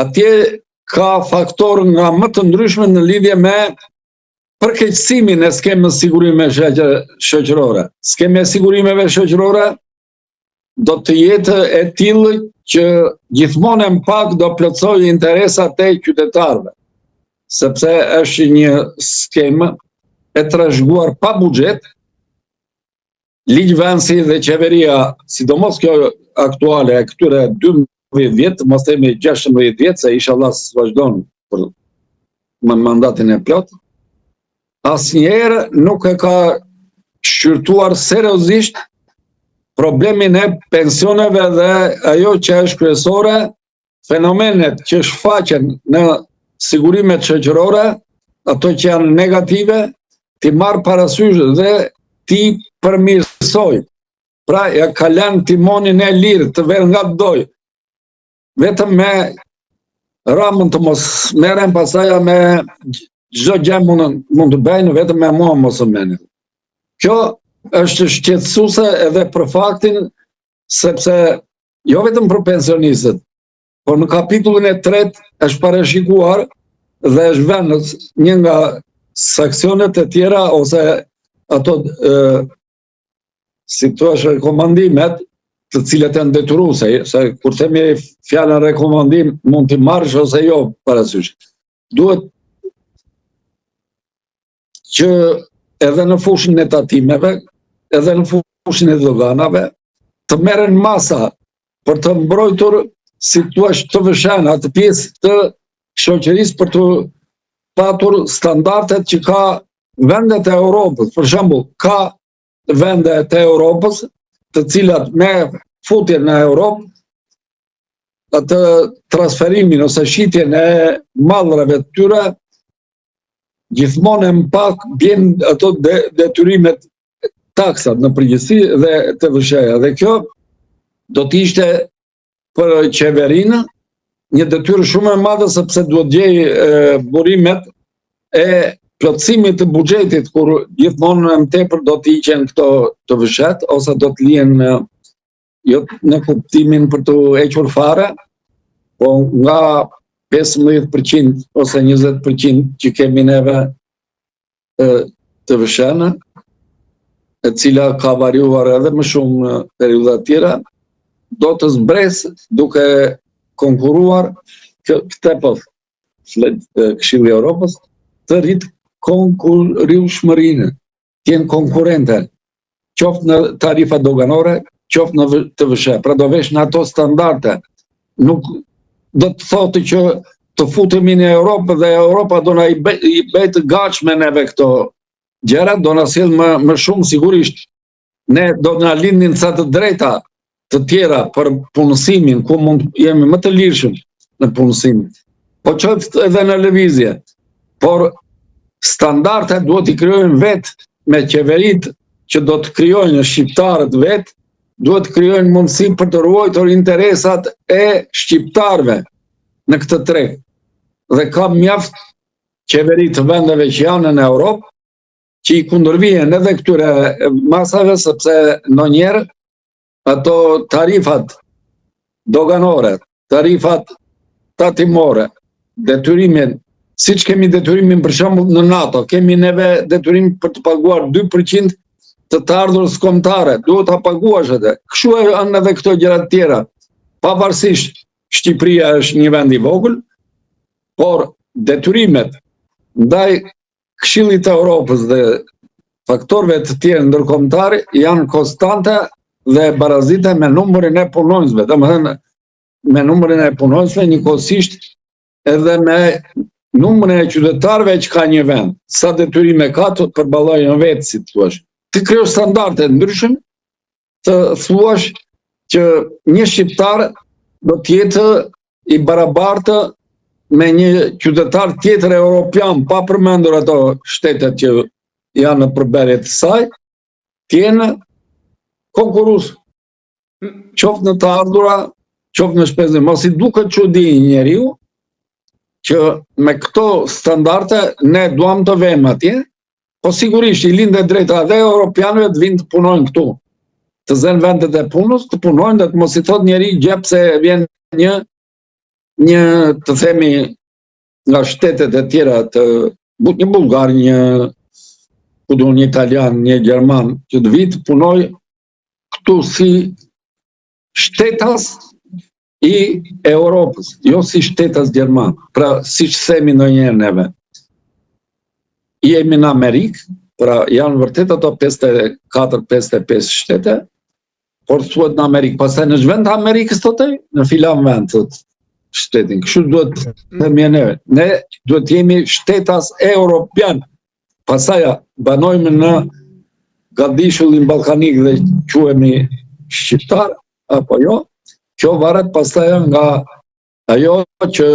atje ka faktor nga më të ndryshme në lidhje me përkeqësimin e skemës sigurime shoqërore. Skema e sigurimeve shoqërore do të jetë e tillë që gjithmonë më pak do plotësojë interesat e qytetarëve, sepse është një skemë e trashëguar pa buxhet. Ligjvënësi dhe qeveria, sidomos kjo aktuale e këtyre 12 vjet, mos themi 16 vjet, se inshallah vazhdon për mandatin e plot, asnjëherë nuk e ka shqyrtuar seriozisht problemin e pensioneve dhe ajo që është kryesore, fenomenet që shfaqen në sigurimet shoqërore, ato që janë negative, ti marr parasysh dhe ti përmirësoj. Pra, ja ka lënë timonin e lirë të ver nga doj. Vetëm me Ramën të mos merren, pastaj me çdo gjë mund të bëjnë, vetëm me mua mos u merren. Kjo është shqetësuese edhe për faktin sepse jo vetëm për pensionistët, por në kapitullin e 3 është parashikuar dhe është vënë një nga saksionet e tjera ose ato si thua rekomandimet të cilat janë detyruese, se kur themi fjalën rekomandim mund t'i marrësh ose jo parasysh. Duhet që edhe në fushën e tatimeve, edhe në fushën e doganave, të merren masa për të mbrojtur, si thua, të vëshën atë pjesë të shoqërisë për të patur standardet që ka vendet e Europës. Për shembull, ka vende të Europës, të cilat me futjen në Europë, atë transferimin ose shitjen e mallrave të tyre, gjithmonë më pak bjen ato detyrimet, taksat në përgjithësi dhe të vëshëja. Dhe kjo do të ishte për qeverinë një detyrë shumë e madhe, sepse duhet gjej burimet e plotësimit të buxhetit, kur gjithmonë më tepër do të hiqen këto të vëshet, ose do të lihen jo në kuptimin për të hequr fare, po nga 15% ose 20% që kemi neve të vëshenë, e cila ka variuar edhe më shumë në periudha tjera, do të zbresë duke konkuruar këtë Këshilli i Europës të rritë konkurrueshmërinë, të jenë konkurrente, qoftë në tarifa doganore, qoftë në të vëshe. Pra do vesh në ato standarde. Nuk do të thotë që të futemi në Europë dhe Europa do na i bëj të gatshme neve këto gjëra, do na sjell më shumë sigurisht. Ne do na lindin ca të drejta të tjera për punësimin, ku mund jemi më të lirshëm në punësim. Po qoftë edhe në lëvizje. Por standardet duhet i krijojnë vetë me qeveritë që do të krijojnë shqiptarët vetë, duhet të krijojnë mundësi për të ruajtur interesat e shqiptarëve në këtë treg. Dhe ka mjaft qeveri të vendeve që janë në Europë që i kundërvihen edhe këtyre masave, sepse ndonjëherë ato tarifat doganore, tarifat tatimore, detyrimin, siç kemi detyrimin për shembull në NATO, kemi neve detyrim për të paguar 2% të ardhurës kombëtare, duhet ta paguash atë. Kështu janë edhe këto gjëra të tjera. Pavarësisht Shqipëria është një vend i vogël, por detyrimet ndaj Këshillit të Europës dhe faktorëve të tjerë ndërkombëtar janë konstante dhe barazite me numrin e punonjësve, domethënë me numrin e punonjësve njëkohësisht edhe me numrin e qytetarëve që ka një vend. Sa detyrime ka të përballojnë vetë, si thua. Ti krijosh standarde ndryshëm, të thuash që një shqiptar do të jetë i barabartë me një qytetar tjetër europian, pa përmendur ato shtetet që janë në përbërje të saj, të jenë konkurrues. Qoftë në të ardhura, qoftë në shpenzim. Mos i duket çudi njeriu që me këto standarde ne duam të vëmë atje, po sigurisht i lindë drejta dhe europianëve të vinë të punojnë këtu, të zënë vendet e punës, të punojnë dhe të mos i thot njeri gjep se vjen një një, të themi, nga shtetet e tjera një bulgar, një italian, një gjerman, që të vitë punoj këtu si shtetas i Europës, jo si shtetas gjerman. Pra, si që themi në njerë neve. Jemi në Amerikë, pra janë vërtet ato 54-55 shtete, por thuhet në Amerikë. Pastaj në zhvend të Amerikës të tej, në filan vend të shtetin. Kështu duhet të themi neve. Ne duhet jemi shtetas europian. Pastaj banojmë në gadishullin ballkanik dhe quhemi shqiptar, apo jo. Kjo varet pastaj nga ajo që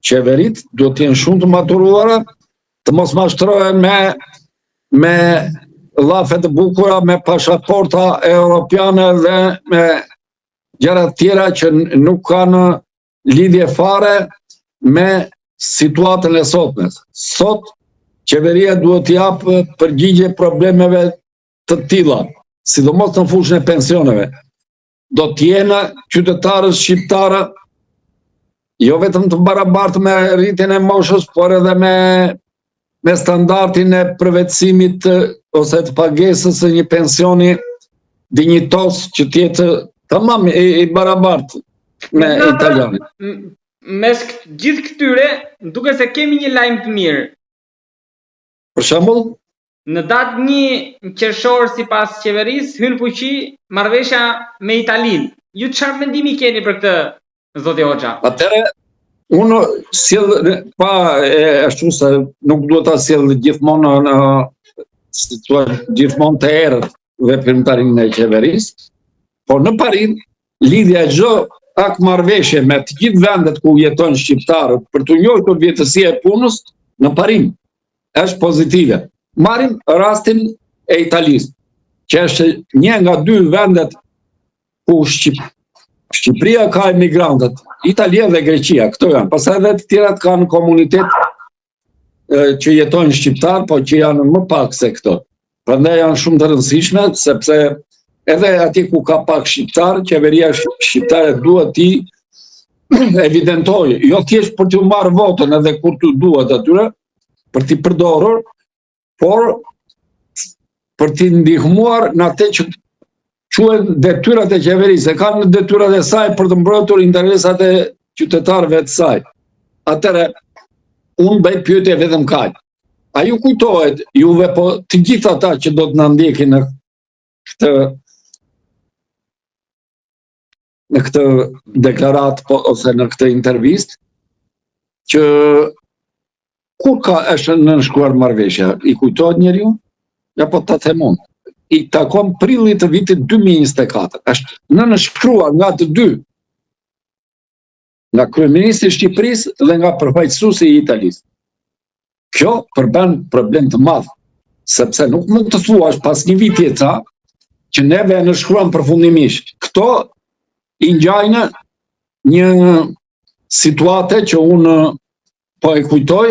qeverit duhet të jenë shumë të maturuara, të mos mashtrohen me llafe të bukura, me pasaporta europiane dhe me gjëra tjera që nuk kanë lidhje fare me situatën e sotme. Sot qeveria duhet të japë përgjigje problemeve të tilla, sidomos në fushën e pensioneve. Do të jenë qytetarës shqiptarë jo vetëm të barabartë me rritjen e moshës, por edhe me standardin e përvetësimit ose të pagesës së një pensioni dinjitos që të jetë tamam i barabartë me italianit. Mes gjithë këtyre, duke se kemi një lajm të mirë. Për shembull, në datë 1 qershor sipas qeverisë hyn fuqi marrëveshja me Italinë. Ju çfarë mendimi keni për këtë, zoti Hoxha? Atëre unë sjell pa ashtu se nuk duhet ta sjell gjithmonë gjithmonë të errët veprimtarinë e qeverisë, por në parim lidhja çdo marrëveshje me të gjithë vendet ku jetojnë shqiptarët për të njohur vjetësia e punës në parim është pozitive. Marrim rastin e Italisë, që është një nga dy vendet ku Shqipëria ka emigrantët, Italia dhe Greqia, këto janë. Pastaj edhe të tjerat kanë komunitet që jetojnë shqiptar, po që janë më pak se këto. Prandaj janë shumë të rëndësishme, sepse edhe atje ku ka pak shqiptar, qeveria shqiptare duhet t'i evidentojë, jo thjesht për t'u marrë votën edhe kur t'u duhet atyre, për t'i përdorur, por për t'i ndihmuar në atë që quhen detyrat e qeverisë, kanë detyrat e saj për të mbrojtur interesat e qytetarëve të saj. Atëre, unë bëj pyetje vetëm kaq. A ju kujtohet juve, po të gjithë ata që do të na ndjekin në këtë deklarat ose në këtë intervistë, që kur është nënshkruar marrëveshja? I kujtohet njeriu? Ja po ta them unë. I takon prillit të vitit 2024. Është nënshkruar nga të dy. Nga kryeministri i Shqipërisë dhe nga përfaqësuesi i Italisë. Kjo përbën problem të madh, sepse nuk mund të thuash pas një viti e ca që neve e nënshkruan përfundimisht. Këto i ngjajnë një situate që unë po e kujtoj,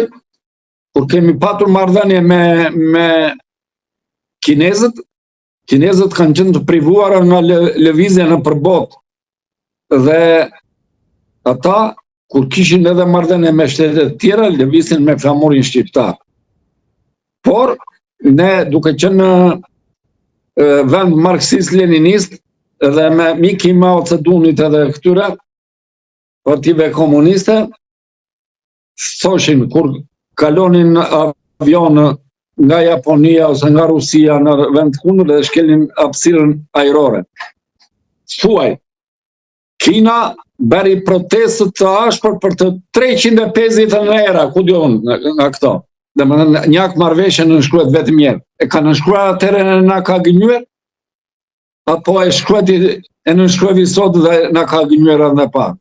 kur kemi patur marrëdhënie me kinezët. Kinezët kanë qenë të privuara nga lëvizja në përbot. Dhe ata, kur kishin edhe marrëdhënie me shtetet tjera, lëvizin me flamurin shqiptar. Por, ne duke qenë vend marksist-leninist, edhe me Miki Mao Tse-tunit edhe këtyre partive komuniste, thoshin kur kalonin avion nga Japonia ose nga Rusia në vend kundër dhe shkelin hapësirën ajrore. Thuaj, Kina bëri protestë të ashpër për të 350 era, ku diun nga këto. Dhe më një marrëveshje nënshkruhet vetëm një herë. E ka nënshkruar atëherë na ka gënjur? Apo e nënshkruhet sot dhe na ka gënjur edhe pa?